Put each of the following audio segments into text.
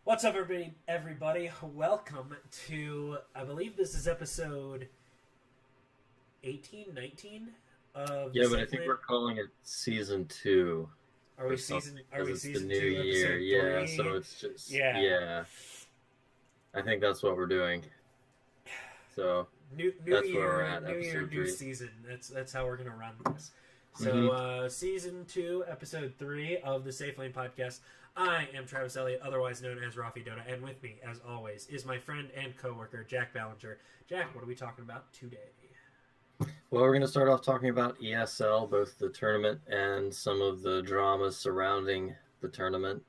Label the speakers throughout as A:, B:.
A: What's up, everybody? Welcome to, I believe this is episode 18, 19 of the
B: Yeah, but I
A: Safe
B: think
A: Land.
B: we're calling it season two
A: Are
B: or
A: we
B: something
A: season? Are
B: because
A: we
B: it's the
A: season
B: new
A: two,
B: year.
A: episode
B: Yeah, so
A: three?
B: it's just
A: Yeah,
B: yeah. I think that's what we're doing. So
A: new
B: that's where we're
A: year,
B: at,
A: new year,
B: episode
A: new
B: three.
A: season. That's how we're gonna run this. So,
B: Mm-hmm.
A: season two, episode three of the Safe Lane podcast. I am Travis Elliott, otherwise known as Rafi Dota, and with me, as always, is my friend and coworker Jack Ballenger. Jack, what are we talking about today?
B: Well, we're going to start off talking about ESL, both the tournament and some of the dramas surrounding the tournament,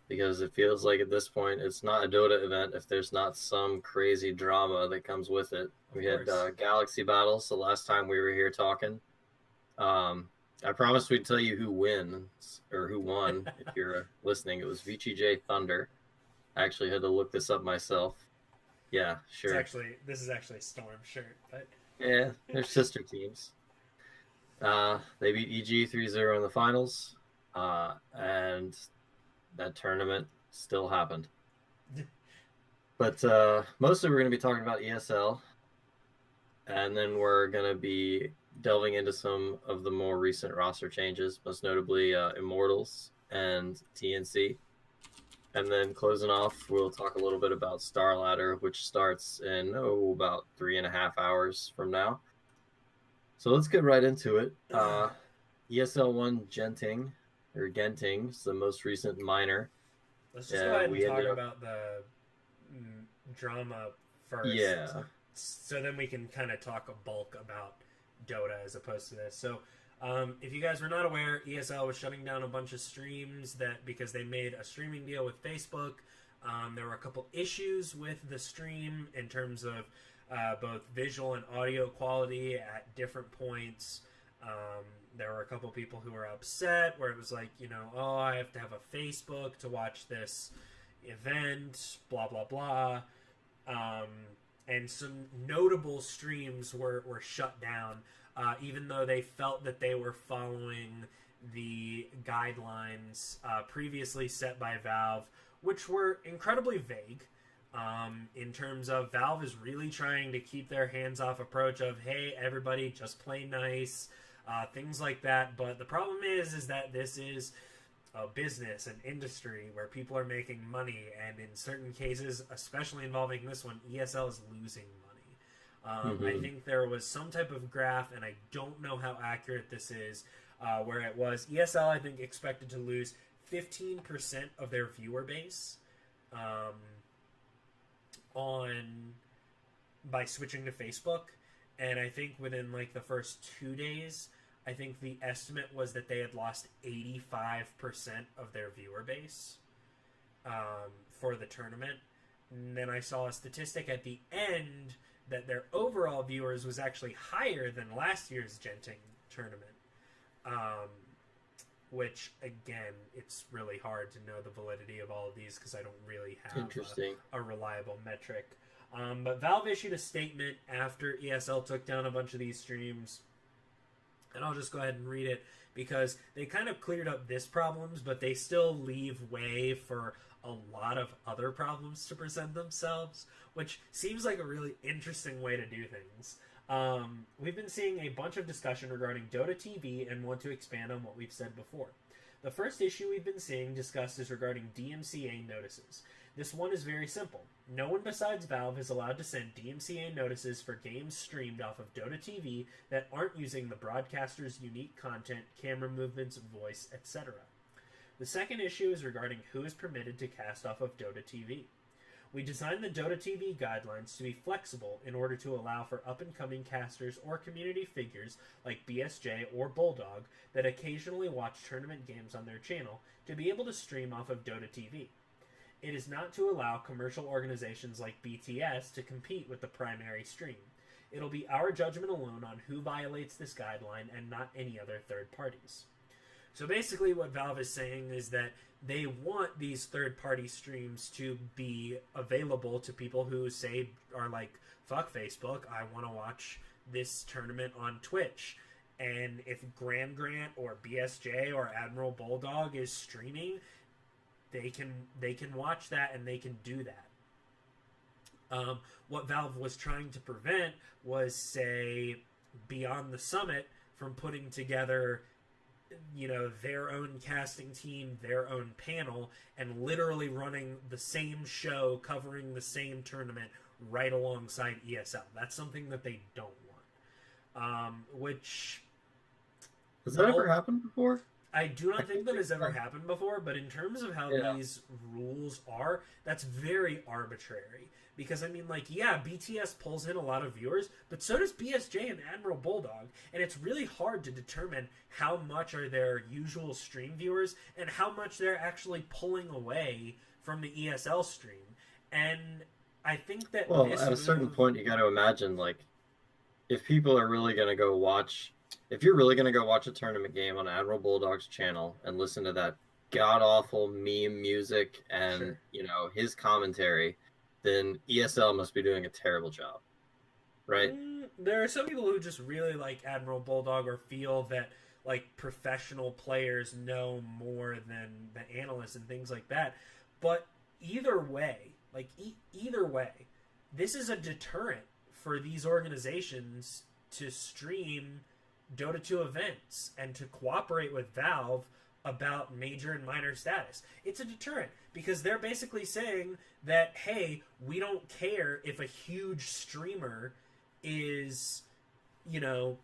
B: because it feels like at this point it's not a Dota event if there's not some crazy drama that comes with it.
A: Of
B: We had
A: course.
B: Galaxy battles the last time we were here talking. I promised we'd tell you who wins or who won. If you're listening, it was VGJ Thunder. I actually had to look this up myself. Yeah, sure.
A: This is actually a Storm shirt, but
B: Yeah, they're sister teams. They beat EG 3-0 in the finals, and that tournament still happened. But mostly we're going to be talking about ESL, and then we're going to be delving into some of the more recent roster changes, most notably Immortals and TNC. And then closing off, we'll talk a little bit about Star Ladder, which starts in about 3.5 hours from now. So let's get right into it. ESL one Genting or Genting is the most recent minor.
A: let's just go ahead and
B: We
A: talk
B: ended up,
A: about the drama first,
B: yeah,
A: so then we can kind of talk a bulk about Dota as opposed to this. So, if you guys were not aware, ESL was shutting down a bunch of streams because they made a streaming deal with Facebook. There were a couple issues with the stream in terms of both visual and audio quality at different points. There were a couple people who were upset where it was like, oh, I have to have a Facebook to watch this event, blah, blah, blah. And some notable streams were shut down, even though they felt that they were following the guidelines previously set by Valve, which were incredibly vague. In terms of Valve is really trying to keep their hands-off approach of, hey, everybody, just play nice, things like that. But the problem is that this is a business, an industry where people are making money, and in certain cases, especially involving this one, ESL is losing money. I think there was some type of graph, and I don't know how accurate this is, where it was ESL, I think, expected to lose 15% of their viewer base on by switching to Facebook, and I think within like the first 2 days, I think the estimate was that they had lost 85% of their viewer base for the tournament. And then I saw a statistic at the end that their overall viewers was actually higher than last year's Genting tournament. Which, again, it's really hard to know the validity of all of these because I don't really have
B: interesting.
A: a reliable metric. But Valve issued a statement after ESL took down a bunch of these streams, and I'll just go ahead and read it because they kind of cleared up this problems, but they still leave way for a lot of other problems to present themselves, which seems like a really interesting way to do things. We've been seeing a bunch of discussion regarding Dota TV and want to expand on what we've said before. The first issue we've been seeing discussed is regarding DMCA notices. This one is very simple. No one besides Valve is allowed to send DMCA notices for games streamed off of Dota TV that aren't using the broadcaster's unique content, camera movements, voice, etc. The second issue is regarding who is permitted to cast off of Dota TV. We designed the Dota TV guidelines to be flexible in order to allow for up-and-coming casters or community figures like BSJ or Bulldog that occasionally watch tournament games on their channel to be able to stream off of Dota TV. It is not to allow commercial organizations like BTS to compete with the primary stream. It'll be our judgment alone on who violates this guideline and not any other third parties. So basically what Valve is saying is that they want these third-party streams to be available to people who say are like, fuck Facebook, I want to watch this tournament on Twitch. And if Grant or BSJ or Admiral Bulldog is streaming, they can watch that and they can do that. What Valve was trying to prevent was, say, Beyond the Summit from putting together, you know, their own casting team, their own panel, and literally running the same show, covering the same tournament right alongside ESL. That's something that they don't want. Which...
B: Has that ever happened before?
A: I do not think that has ever happened before, but in terms of how these rules are, that's very arbitrary. Because, I mean, like, yeah, BTS pulls in a lot of viewers, but so does BSJ and Admiral Bulldog. And it's really hard to determine how much are their usual stream viewers and how much they're actually pulling away from the ESL stream. And I think that...
B: Well, at a certain point, you got to imagine, like, if people are really going to go watch... If you're really going to go watch a tournament game on Admiral Bulldog's channel and listen to that god-awful meme music and, you know, his commentary, then ESL must be doing a terrible job, right?
A: There are some people who just really like Admiral Bulldog or feel that, like, professional players know more than the analysts and things like that. But either way, like, either way, this is a deterrent for these organizations to stream Dota 2 events and to cooperate with Valve about major and minor status. It's a deterrent because they're basically saying that, hey, we don't care if a huge streamer is, you know,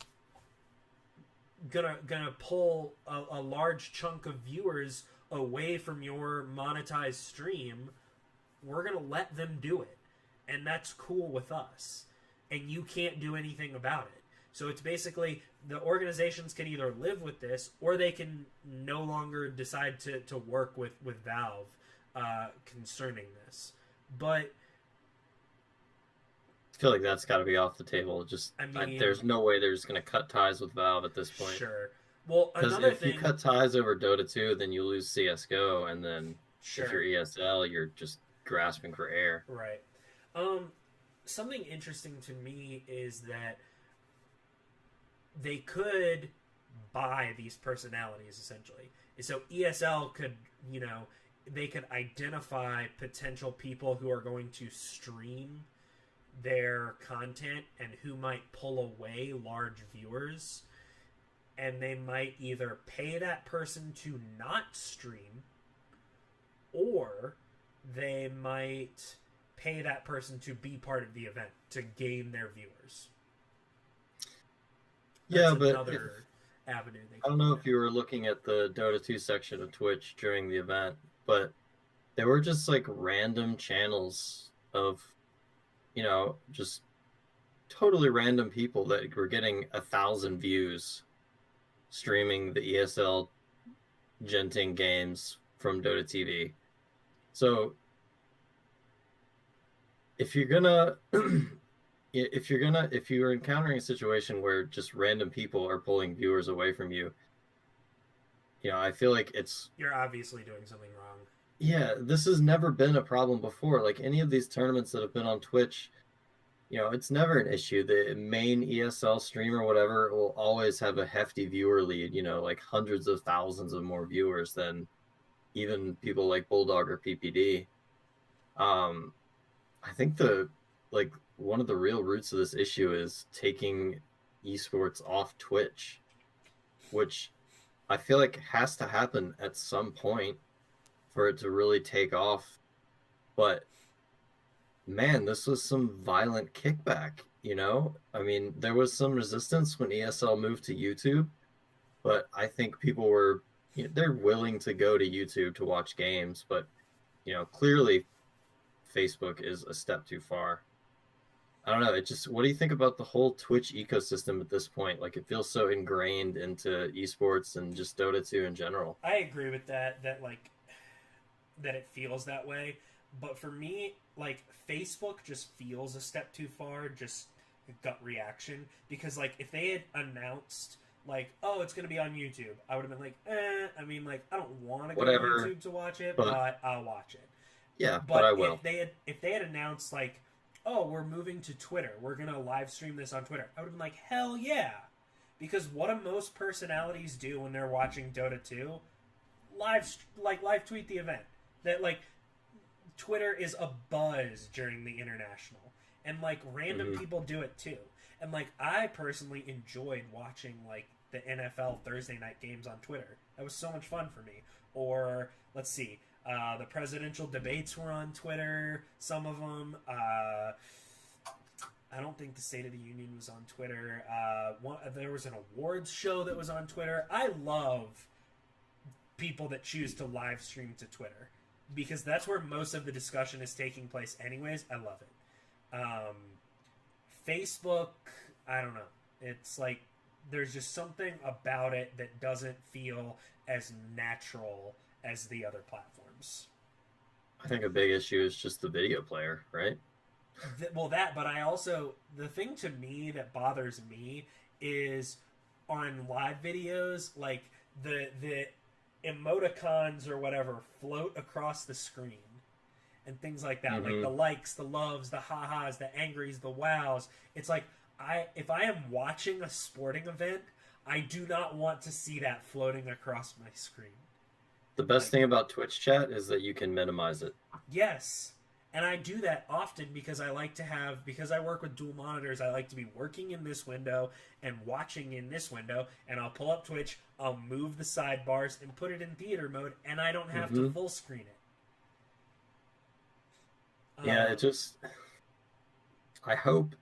A: gonna pull a large chunk of viewers away from your monetized stream. We're gonna let them do it, and that's cool with us, and you can't do anything about it. So it's basically the organizations can either live with this or they can no longer decide to work with Valve concerning this. But
B: I feel like that's got to be off the table. Just, I mean, there's no way they're just going to cut ties with Valve at this point.
A: Sure. Well,
B: because if you cut ties over Dota 2, then you lose CSGO, and then if you're ESL, you're just grasping for air.
A: Right. Something interesting to me is that they could buy these personalities, essentially. So ESL could, you know, they could identify potential people who are going to stream their content and who might pull away large viewers, and they might either pay that person to not stream, or they might pay that person to be part of the event to gain their viewers.
B: That's but
A: another avenue.
B: I don't know if you were looking at the Dota 2 section of Twitch during the event, but there were just like random channels of, you know, just totally random people that were getting 1,000 views streaming the ESL Genting games from Dota TV. So if you're encountering a situation where just random people are pulling viewers away from you, you know, I feel like
A: you're obviously doing something wrong.
B: Yeah, this has never been a problem before. Like any of these tournaments that have been on Twitch, you know, it's never an issue. The main ESL stream or whatever will always have a hefty viewer lead, you know, like hundreds of thousands of more viewers than even people like Bulldog or PPD. I think one of the real roots of this issue is taking esports off Twitch, which I feel like has to happen at some point for it to really take off. But man, this was some violent kickback, you know? I mean, there was some resistance when ESL moved to YouTube, but I think people were, you know, they're willing to go to YouTube to watch games, but, you know, clearly Facebook is a step too far. I don't know. What do you think about the whole Twitch ecosystem at this point? Like, it feels so ingrained into esports and just Dota 2 in general.
A: I agree with that it feels that way. But for me, like, Facebook just feels a step too far, just gut reaction. Because, like, if they had announced, like, oh, it's going to be on YouTube, I would have been like, I mean, like, I don't want to go to YouTube to watch it, but I'll watch it.
B: Yeah, but I will.
A: If they had announced, like, oh, we're moving to Twitter, we're going to live stream this on Twitter, I would have been like, hell yeah. Because what do most personalities do when they're watching Dota 2? Live tweet the event. that like Twitter is a buzz during the international, and like random people do it too. And like I personally enjoyed watching like the NFL Thursday night games on Twitter. That was so much fun for me. Or let's see, the presidential debates were on Twitter. Some of them. I don't think the State of the Union was on Twitter. There was an awards show that was on Twitter. I love people that choose to live stream to Twitter because that's where most of the discussion is taking place anyways. I love it. Facebook, I don't know. It's like there's just something about it that doesn't feel as natural as the other platforms.
B: I think a big issue is just the video player, right?
A: But I also, the thing to me that bothers me is on live videos, like the emoticons or whatever float across the screen and things like that. Like the likes, the loves, the ha-has, the angries, the wows. It's like, if I am watching a sporting event, I do not want to see that floating across my screen.
B: The best thing about Twitch chat is that you can minimize it.
A: Yes. And I do that often because I like to have, because I work with dual monitors, I like to be working in this window and watching in this window, and I'll pull up Twitch, I'll move the sidebars and put it in theater mode, and I don't have to full screen it.
B: Yeah, I hope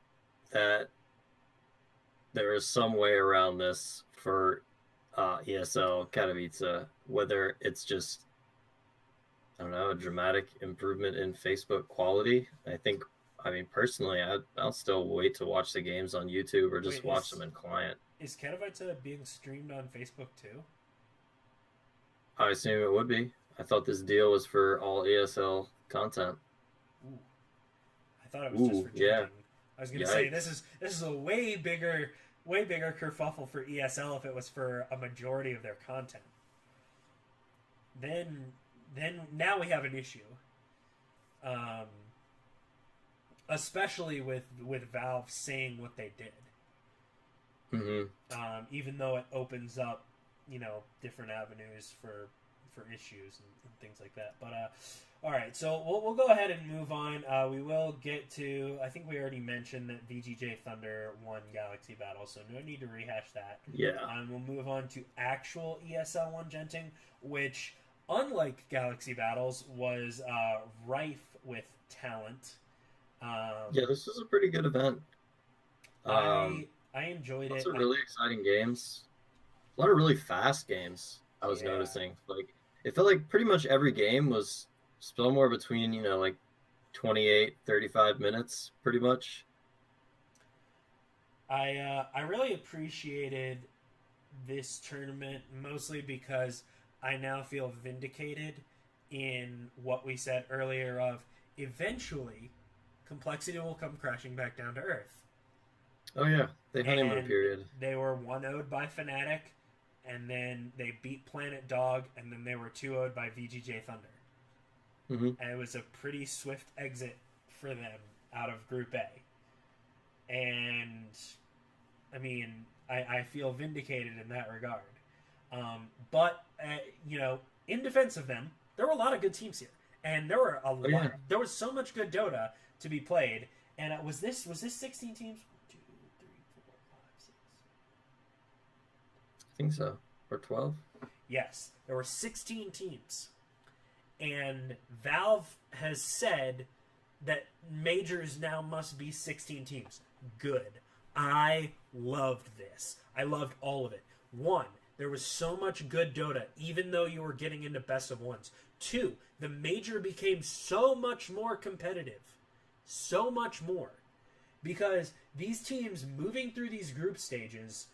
B: that there is some way around this for ESL Katowice, whether it's just, I don't know, a dramatic improvement in Facebook quality. I mean, personally, I'll still wait to watch the games on YouTube or just watch them in client.
A: Is Katowice being streamed on Facebook too?
B: I assume it would be. I thought this deal was for all ESL content.
A: Ooh. I thought it was just for drinking.
B: Yeah.
A: I was going to say, this is a way bigger kerfuffle for ESL if it was for a majority of their content. Then now we have an issue. Especially with Valve saying what they did. Even though it opens up, different avenues for issues and things like that. But all right, so we'll go ahead and move on. We will get to, I think we already mentioned that VGJ Thunder won Galaxy Battle, so no need to rehash that.
B: Yeah.
A: We'll move on to actual ESL 1 Genting, which, unlike Galaxy Battles, was rife with talent.
B: Yeah, this was a pretty good event.
A: I enjoyed it.
B: Lots of really exciting games. A lot of really fast games, I was noticing. Like, it felt like pretty much every game was somewhere between, 28, 35 minutes, pretty much.
A: I really appreciated this tournament, mostly because I now feel vindicated in what we said earlier of eventually complexity will come crashing back down to earth.
B: Oh yeah, the honeymoon period.
A: They were 1-0'd by Fnatic, and then they beat Planet Dog, and then they were 2-0'd by VGJ Thunder. And it was a pretty swift exit for them out of Group A. And, I mean, I feel vindicated in that regard. But, in defense of them, there were a lot of good teams here. And there were there was so much good Dota to be played. And was this 16 teams? 1, 2, 3, 4, 5, 6.
B: I think so. Or 12?
A: Yes. There were 16 teams. And Valve has said that majors now must be 16 teams. Good. I loved this. I loved all of it. 1, there was so much good Dota, even though you were getting into best of ones. 2, the major became so much more competitive. So much more. Because these teams moving through these group stages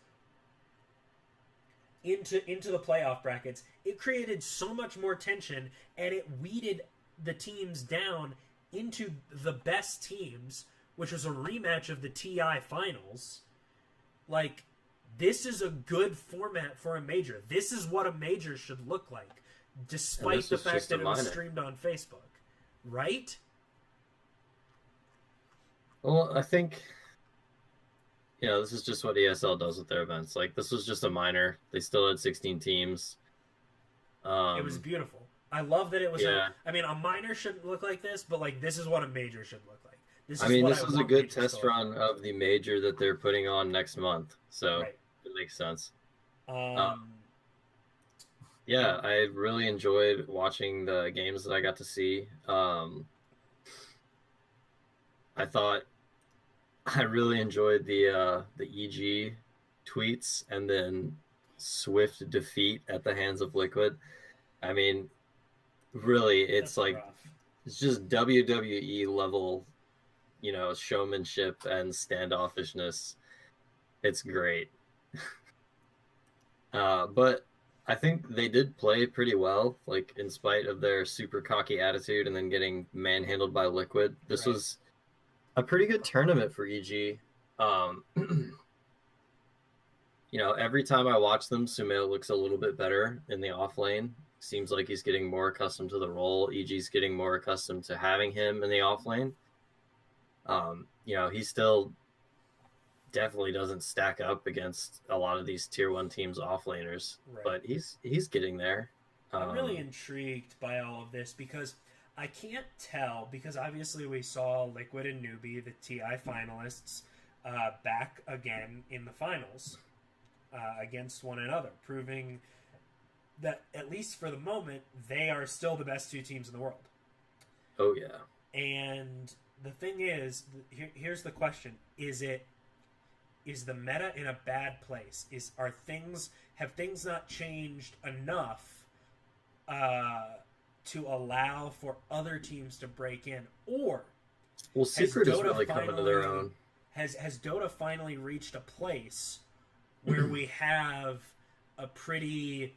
A: into the playoff brackets, it created so much more tension, and it weeded the teams down into the best teams, which was a rematch of the TI finals. Like, this is a good format for a major. This is what a major should look like, despite the fact that it was streamed on Facebook. Right?
B: Well, I think, this is just what ESL does with their events. Like, this was just a minor. They still had 16 teams.
A: It was beautiful. I love that it was
B: Yeah.
A: I mean, a minor shouldn't look like this, but like this is what a major should look like. This
B: I
A: is
B: mean,
A: what
B: this
A: I
B: is a
A: want
B: good
A: majors to
B: test
A: look
B: run of the major that they're putting on next month, so
A: like.
B: it makes sense.
A: Right.
B: Uh, yeah, I really enjoyed watching the games that I got to see. I thought I really enjoyed the EG tweets and then swift defeat at the hands of Liquid. I mean, really,
A: That's rough.
B: it's just WWE level, showmanship and standoffishness. It's great. But I think they did play pretty well, like in spite of their super cocky attitude and then getting manhandled by Liquid. This
A: Right.
B: was a pretty good tournament for EG. Um, every time I watch them, Sumail looks a little bit better in the off lane. Seems like he's getting more accustomed to the role. EG's getting more accustomed to having him in the off lane. He still definitely doesn't stack up against a lot of these tier one teams offlaners,
A: Right.
B: but he's getting there.
A: I'm really intrigued by all of this because I can't tell because obviously we saw Liquid and Newbie, the TI finalists, back again in the finals against one another, proving that at least for the moment they are still the best two teams in the world.
B: Oh yeah.
A: And the thing is, here's the question: is the meta in a bad place? Have things not changed enough to allow for other teams to break in, or
B: well, Secret is really
A: coming
B: to their own.
A: Has Dota finally reached a place where we have a pretty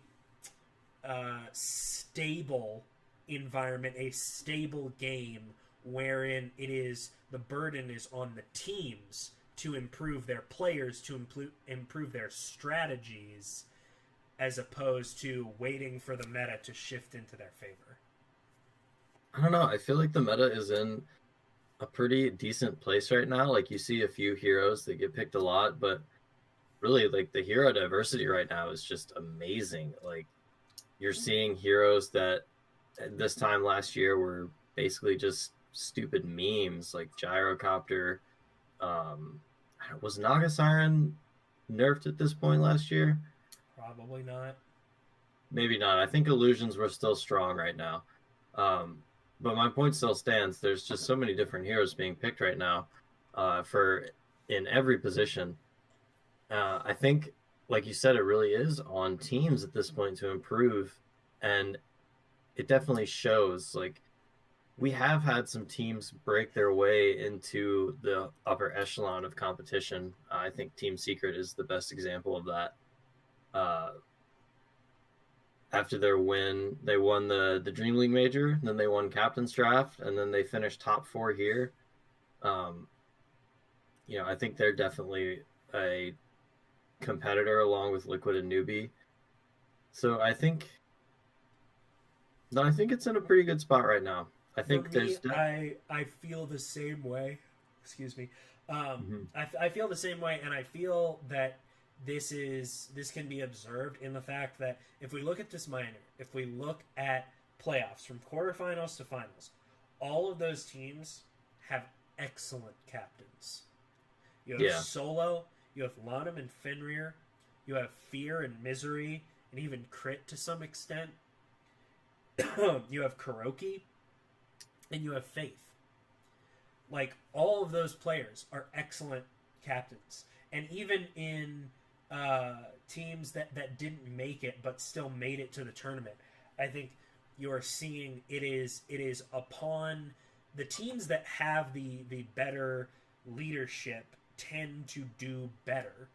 A: stable environment, a stable game, wherein the burden is on the teams to improve their players, to improve their strategies, as opposed to waiting for the meta to shift into their favor?
B: I don't know. I feel like the meta is in a pretty decent place right now. Like you see a few heroes that get picked a lot, but really like the hero diversity right now is just amazing. Like you're seeing heroes that at this time last year were basically just stupid memes, like Gyrocopter. Was Naga Siren nerfed at this point last year?
A: Probably not.
B: Maybe not. I think illusions were still strong right now. But my point still stands. There's just so many different heroes being picked right now for in every position. I think, like you said, it really is on teams at this point to improve, and it definitely shows. Like we have had some teams break their way into the upper echelon of competition. I think Team Secret is the best example of that. After their win, they won the Dream League Major, then they won Captain's Draft, and then they finished top 4 here. I think they're definitely a competitor along with Liquid and Newbie. So I think it's in a pretty good spot right now. I think
A: For me, I feel the same way. Excuse me. I feel the same way, and I feel that this can be observed in the fact that if we look at this minor, if we look at playoffs from quarterfinals to finals, all of those teams have excellent captains. You have Solo, you have Lanham and Fenrir, you have Fear and Misery, and even Crit to some extent. You have Kuroki, and you have Faith. Like, all of those players are excellent captains. And even in teams that didn't make it but still made it to the tournament, I think you're seeing it is upon the teams that have the better leadership tend to do better.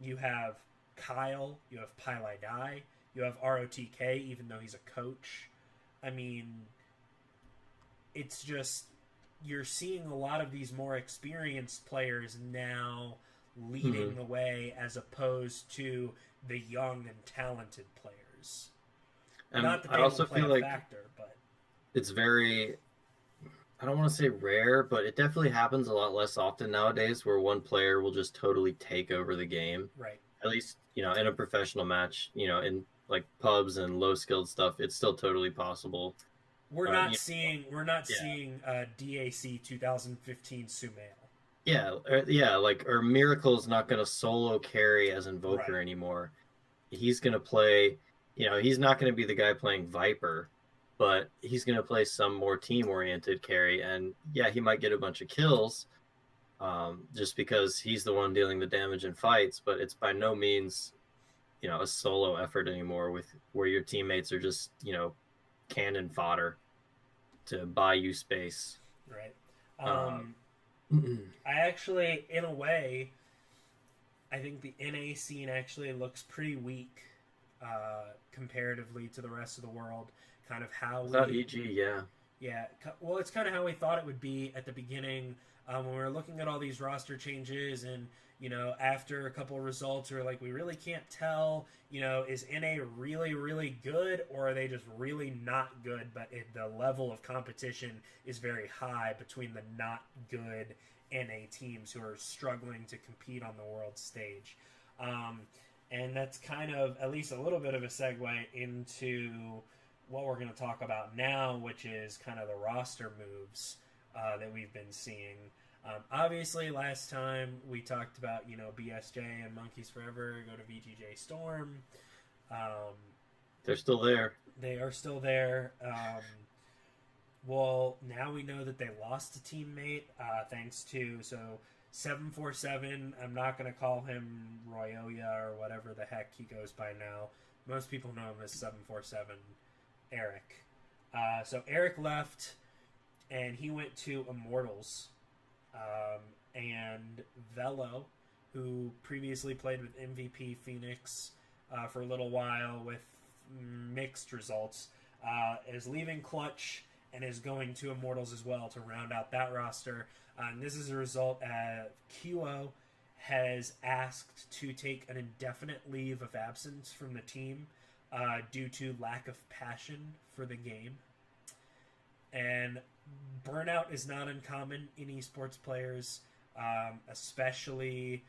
A: You have Kyle, you have Pylai Dai, you have ROTK, even though he's a coach. I mean, it's just you're seeing a lot of these more experienced players now leading the way as opposed to the young and talented players.
B: And
A: not that they
B: I also
A: don't play
B: feel
A: a
B: like
A: factor, but
B: it's very, I don't want to say rare, but it definitely happens a lot less often nowadays where one player will just totally take over the game.
A: right.
B: At least, in a professional match, in like pubs and low skilled stuff, it's still totally possible.
A: We're not seeing
B: Yeah.
A: DAC 2015 Sumail.
B: Yeah, or Miracle's not going to solo carry as
A: Right.
B: Invoker anymore. He's going to play, he's not going to be the guy playing Viper, but he's going to play some more team oriented carry. And yeah, he might get a bunch of kills just because he's the one dealing the damage in fights, but it's by no means, a solo effort anymore with where your teammates are just, cannon fodder to buy you space.
A: Right.
B: Uh,
A: I actually, in a way, I think the NA scene actually looks pretty weak comparatively to the rest of the world. Kind of how
B: without
A: we,
B: EG, yeah.
A: yeah, well, it's kind of how we thought it would be at the beginning when we were looking at all these roster changes, and after a couple of results, we were like, we really can't tell. Is NA really, really good, or are they just really not good? But the level of competition is very high between the not good NA teams who are struggling to compete on the world stage. Um, and that's kind of at least a little bit of a segue into what we're going to talk about now, which is kind of the roster moves that we've been seeing. Obviously, last time we talked about BSJ and Monkeys Forever go to VGJ Storm.
B: They're still there.
A: They are still there. Well, now we know that they lost a teammate thanks to 747. I'm not going to call him Royoya or whatever the heck he goes by now. Most people know him as 747 Eric. So Eric left, and he went to Immortals. And Velo, who previously played with MVP Phoenix for a little while with mixed results, is leaving Clutch and is going to Immortals as well to round out that roster. And this is a result QO has asked to take an indefinite leave of absence from the team due to lack of passion for the game. And burnout is not uncommon in esports players, especially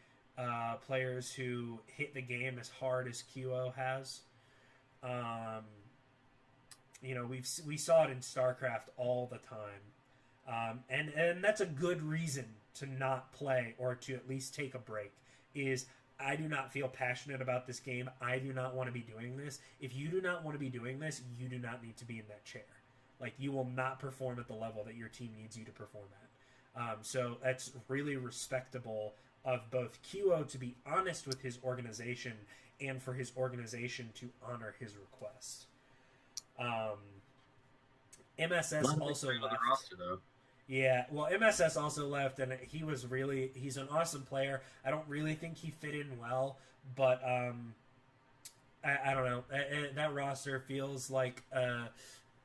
A: players who hit the game as hard as QO has. We saw it in StarCraft all the time, and that's a good reason to not play or to at least take a break. Is I do not feel passionate about this game. I do not want to be doing this. If you do not want to be doing this, you do not need to be in that chair. Like, you will not perform at the level that your team needs you to perform at. So that's really respectable of both QO to be honest with his organization and for his organization to honor his request. MSS also left.
B: The roster, though.
A: Yeah, well, MSS also left, and he's an awesome player. I don't really think he fit in well, but I don't know. That roster feels like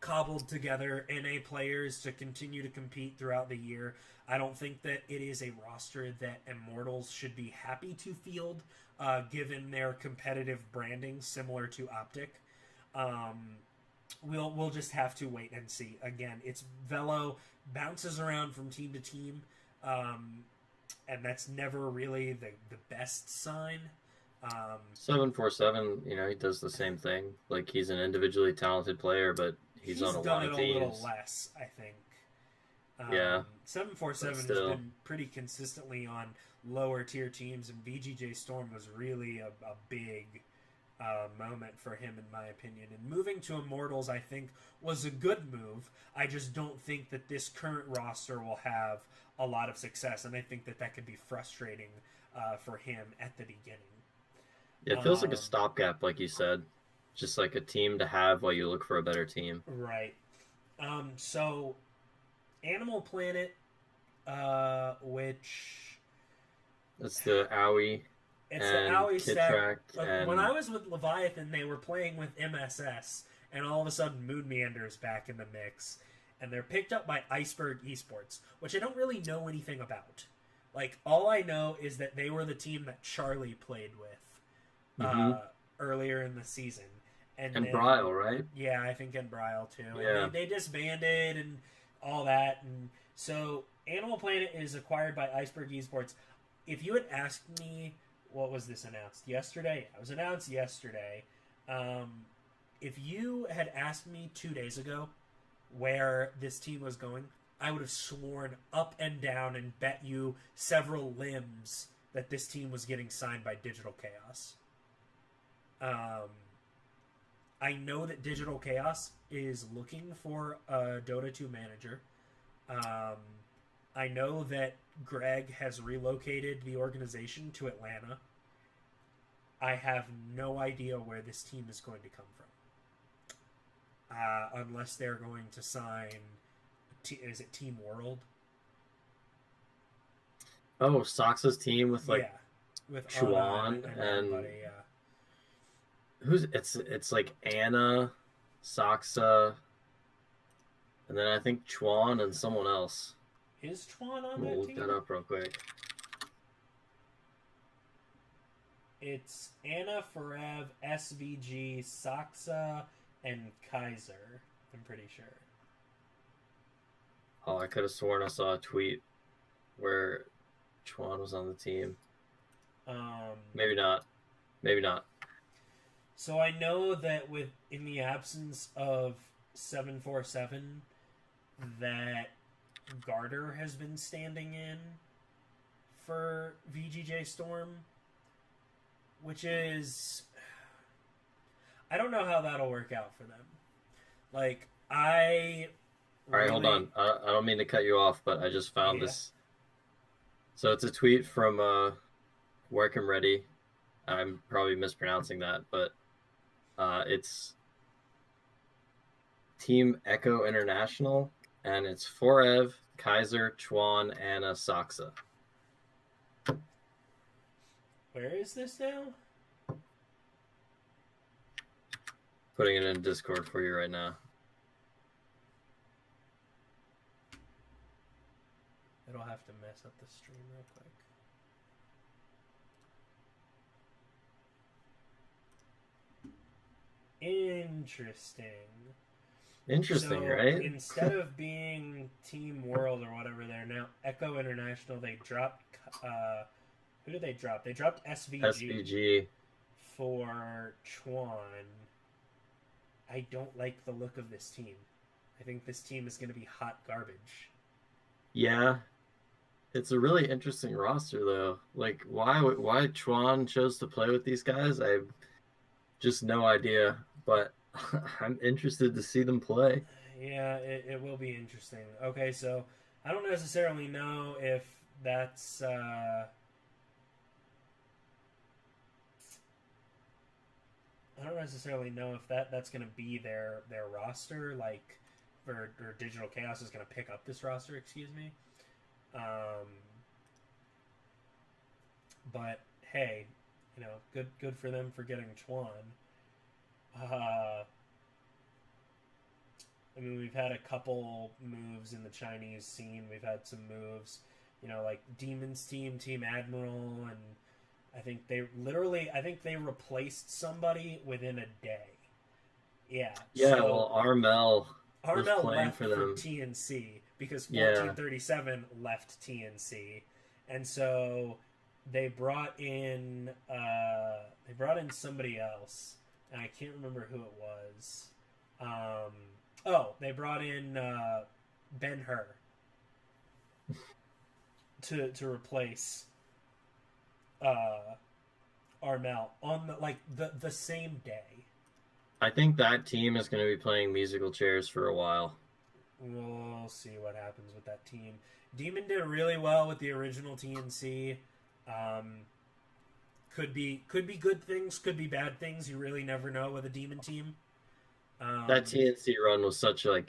A: cobbled together NA players to continue to compete throughout the year. I don't think that it is a roster that Immortals should be happy to field, given their competitive branding similar to Optic. We'll just have to wait and see. Again, it's Velo bounces around from team to team, and that's never really the best sign.
B: 747, he does the same thing. Like, he's an individually talented player, but he's on a lot of teams.
A: He's done it a little less, I think.
B: Yeah.
A: 747 has been pretty consistently on lower tier teams, and VGJ Storm was really a big moment for him, in my opinion. And moving to Immortals, I think, was a good move. I just don't think that this current roster will have a lot of success, and I think that could be frustrating for him at the beginning.
B: Yeah, it feels like a stopgap, like you said. Just like a team to have while you look for a better team.
A: Right. So, Animal Planet, which...
B: That's the Owie.
A: It's the Owie stack.
B: And...
A: When I was with Leviathan, they were playing with MSS, and all of a sudden Moon Meander's back in the mix. And they're picked up by Iceberg Esports, which I don't really know anything about. Like, all I know is that they were the team that Charlie played with earlier in the season.
B: And Bryle, right?
A: Yeah, I think and Bryle too.
B: Yeah.
A: And they disbanded and all that. And so Animal Planet is acquired by Iceberg Esports. If you had asked me, what was this announced? Yesterday? It was announced yesterday. If you had asked me 2 days ago where this team was going, I would have sworn up and down and bet you several limbs that this team was getting signed by Digital Chaos. I know that Digital Chaos is looking for a Dota 2 manager. I know that Greg has relocated the organization to Atlanta. I have no idea where this team is going to come from. Unless they're going to sign... is it Team World?
B: Oh, Soxa's team with like
A: with
B: Chuan and
A: yeah.
B: Who's it's like Anna, Soxa, and then I think Chuan and someone else.
A: Is Chuan on
B: We'll
A: that
B: look
A: team?
B: that up real quick.
A: It's Anna, Forev, SVG, Soxa, and Kaiser. I'm pretty sure.
B: Oh, I could have sworn I saw a tweet where Chuan was on the team. Maybe not. Maybe not.
A: So I know that in the absence of 747, that Garter has been standing in for VGJ Storm, which is... I don't know how that'll work out for them. Like, I...
B: All right, hold on. I don't mean to cut you off, but I just found this. So it's a tweet from Work 'em Ready. I'm probably mispronouncing that, but it's Team Echo International, and it's Forev, Kaiser, Chuan, Anna, Soxa.
A: Where is this now?
B: Putting it in Discord for you right now.
A: It'll have to mess up the stream real quick. Interesting, so,
B: right?
A: Instead of being Team World or whatever, they're now Echo International. They dropped... who did they drop? They dropped SVG for Chuan. I don't like the look of this team. I think this team is going to be hot garbage.
B: Yeah. It's a really interesting roster, though. Like, why Chuan chose to play with these guys, I have just no idea. But I'm interested to see them play.
A: Yeah, it will be interesting. Okay, so I don't necessarily know if that's... I don't necessarily know if that's going to be their roster, like, or Digital Chaos is going to pick up this roster, excuse me. But hey, you know, good for them for getting Chuan. I mean, we've had a couple moves in the Chinese scene. We've had some moves, you know, like Demon's Team Admiral, and I think they replaced somebody within a day. Yeah.
B: Yeah, so well, Armel was playing
A: left
B: for them.
A: TNC because 1437 left TNC, and so they brought in somebody else, and I can't remember who it was. They brought in Ben Hur to replace Armel on the same day.
B: I think that team is going to be playing musical chairs for a while.
A: We'll see what happens with that team. Demon did really well with the original TNC. Could be good things, could be bad things. You really never know with a Demon team.
B: That TNC run was that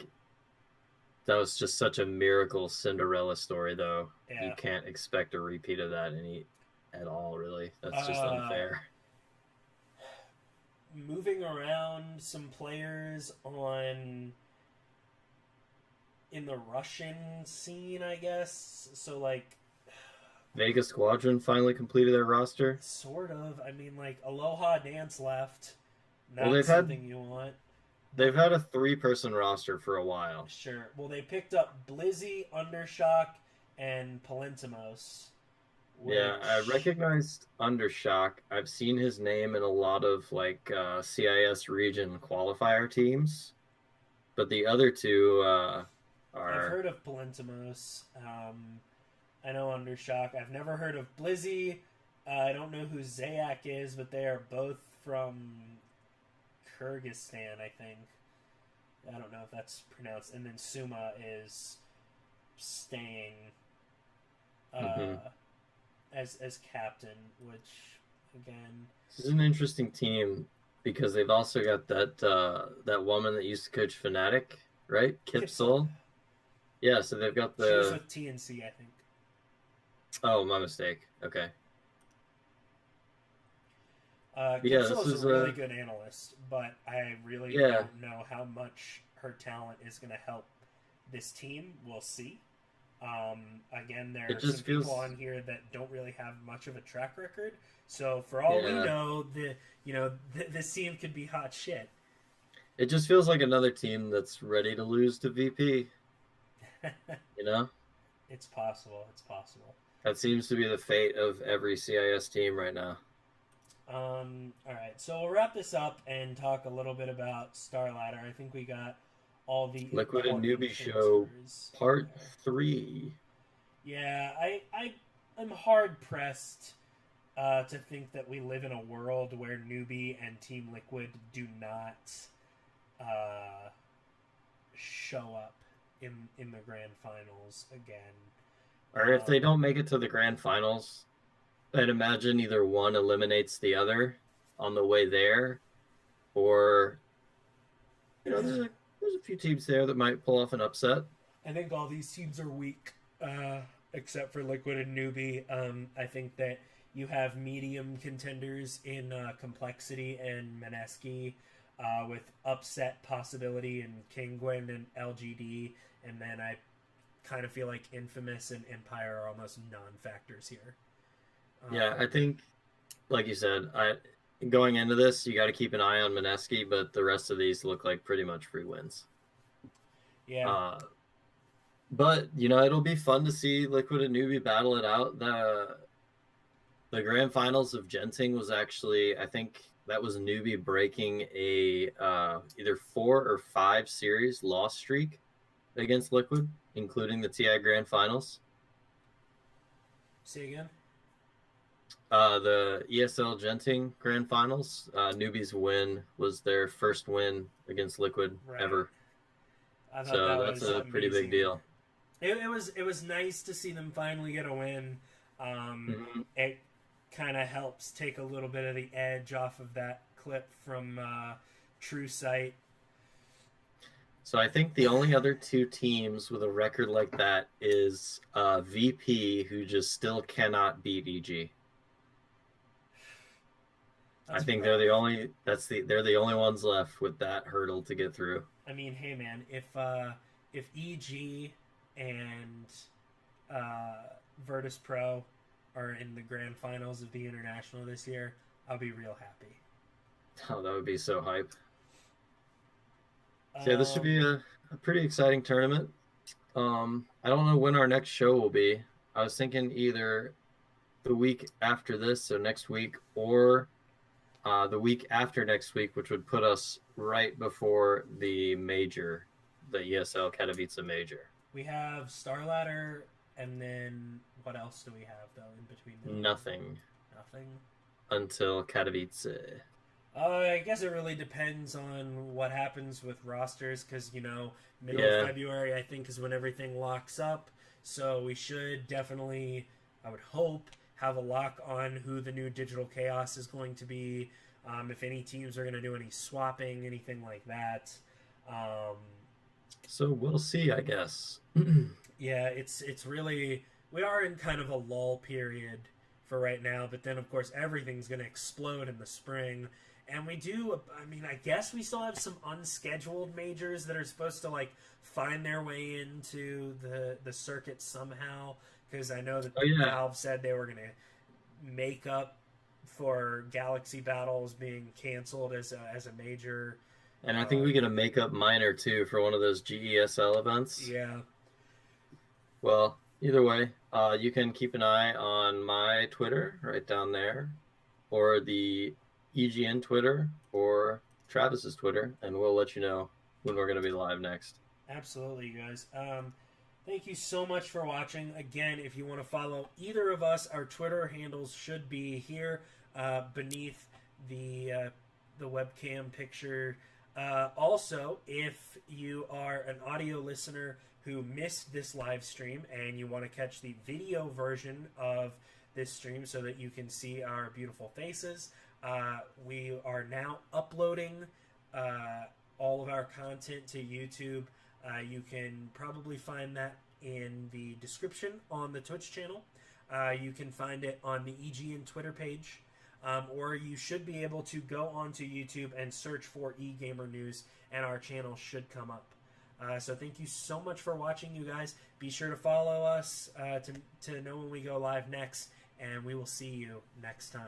B: was just such a miracle Cinderella story, though. Yeah. You can't expect a repeat of that at all, really. That's just unfair.
A: Moving around some players in the Russian scene, I guess. So, like...
B: Vegas Squadron finally completed their roster?
A: Sort of. I mean, like, Aloha Dance left. Not something you want.
B: They've had a 3-person roster for a while.
A: Sure. Well, they picked up Blizzy, Undershock, and Palentimos.
B: Yeah, I
A: which
B: recognized Undershock. I've seen his name in a lot of like CIS region qualifier teams, but the other two
A: I've
B: are
A: heard of Palentimos. I know Undershock. I've never heard of Blizzy. I don't know who Zayak is, but they are both from Kyrgyzstan, I think. I don't know if that's pronounced. And then Suma is staying
B: mhm.
A: uh, as captain, which again,
B: This is an interesting team because they've also got that woman that used to coach Fnatic, right? Kip
A: Kipsol.
B: Soul. Yeah, so they've got
A: She was
B: the
A: with TNC, I think.
B: oh, my mistake. Okay. Yeah,
A: Kipsol
B: this
A: is a
B: is
A: really good analyst, but I really
B: yeah,
A: don't know how much her talent is going to help this team. We'll see. Again, there
B: it
A: are some
B: just
A: people
B: feels
A: on here that don't really have much of a track record. So for all we
B: yeah.
A: know, this team could be hot shit.
B: It just feels like another team that's ready to lose to VP, you know?
A: It's possible. It's possible.
B: That seems to be the fate of every CIS team right now.
A: All right, so we'll wrap this up and talk a little bit about Star Ladder. I think we got all the
B: Liquid and
A: important
B: Newbie Show
A: answers
B: Part
A: there.
B: 3.
A: Yeah, I'm hard pressed to think that we live in a world where Newbie and Team Liquid do not uh, show up in the grand finals again.
B: Or if they don't make it to the grand finals, I'd imagine either one eliminates the other on the way there, or there's a few teams there that might pull off an upset.
A: I think all these teams are weak, except for Liquid and Newbie. I think that you have medium contenders in Complexity and Meneski, with upset possibility in Kingwin and LGD, and then I kind of feel like Infamous and Empire are almost non-factors here.
B: Yeah, I think, like you said, I going into this, you got to keep an eye on Mineski, but the rest of these look like pretty much free wins.
A: Yeah,
B: Uh, but it'll be fun to see Liquid and Newbie battle it out. The grand finals of Genting was actually, I think that was Newbie breaking a either 4 or 5 series loss streak against Liquid, including the TI grand finals.
A: say again.
B: The ESL Genting grand finals, Newbie's win was their first win against Liquid
A: Right.
B: ever.
A: I thought
B: So
A: that
B: that's
A: was
B: a pretty big
A: amazing.
B: deal.
A: It was nice to see them finally get a win.
B: Mm-hmm.
A: It kind of helps take a little bit of the edge off of that clip from True Sight.
B: So I think the only other 2 teams with a record like that is VP, who just still cannot beat EG. I think they're the only they're the only ones left with that hurdle to get through.
A: I mean, hey man, if EG and Virtus Pro are in the grand finals of the international this year, I'll be real happy.
B: Oh, that would be so hype. So yeah, this should be a pretty exciting tournament. I don't know when our next show will be. I was thinking either the week after this, so next week, or the week after next week, which would put us right before the major, the ESL Katowice major.
A: We have Star Ladder, and then what else do we have though in between them?
B: Nothing
A: Nothing.
B: until Katowice.
A: I guess it really depends on what happens with rosters, because middle of February I think is when everything locks up. So we should definitely, I would hope, have a lock on who the new Digital Chaos is going to be. If any teams are going to do any swapping, anything like that.
B: So we'll see, I guess.
A: Yeah, it's really, we are in kind of a lull period for right now, but then of course everything's going to explode in the spring. And we do, I mean, I guess we still have some unscheduled majors that are supposed to find their way into the circuit somehow, because I know that Valve said they were going to make up for Galaxy Battles being canceled as a major.
B: And I think we get a makeup minor too for one of those GESL events.
A: Yeah.
B: Well, Either way, you can keep an eye on my Twitter right down there, or the EGN Twitter, or Travis's Twitter, and we'll let you know when we're going to be live next.
A: Absolutely, you guys. Thank you so much for watching. Again, if you want to follow either of us, our Twitter handles should be here beneath the webcam picture. Also, if you are an audio listener who missed this live stream and you want to catch the video version of this stream so that you can see our beautiful faces, we are now uploading all of our content to YouTube. You can probably find that in the description on the Twitch channel. You can find it on the EGN Twitter page. Or you should be able to go onto YouTube and search for eGamer News, and our channel should come up. So thank you so much for watching, you guys. Be sure to follow us to know when we go live next, and we will see you next time.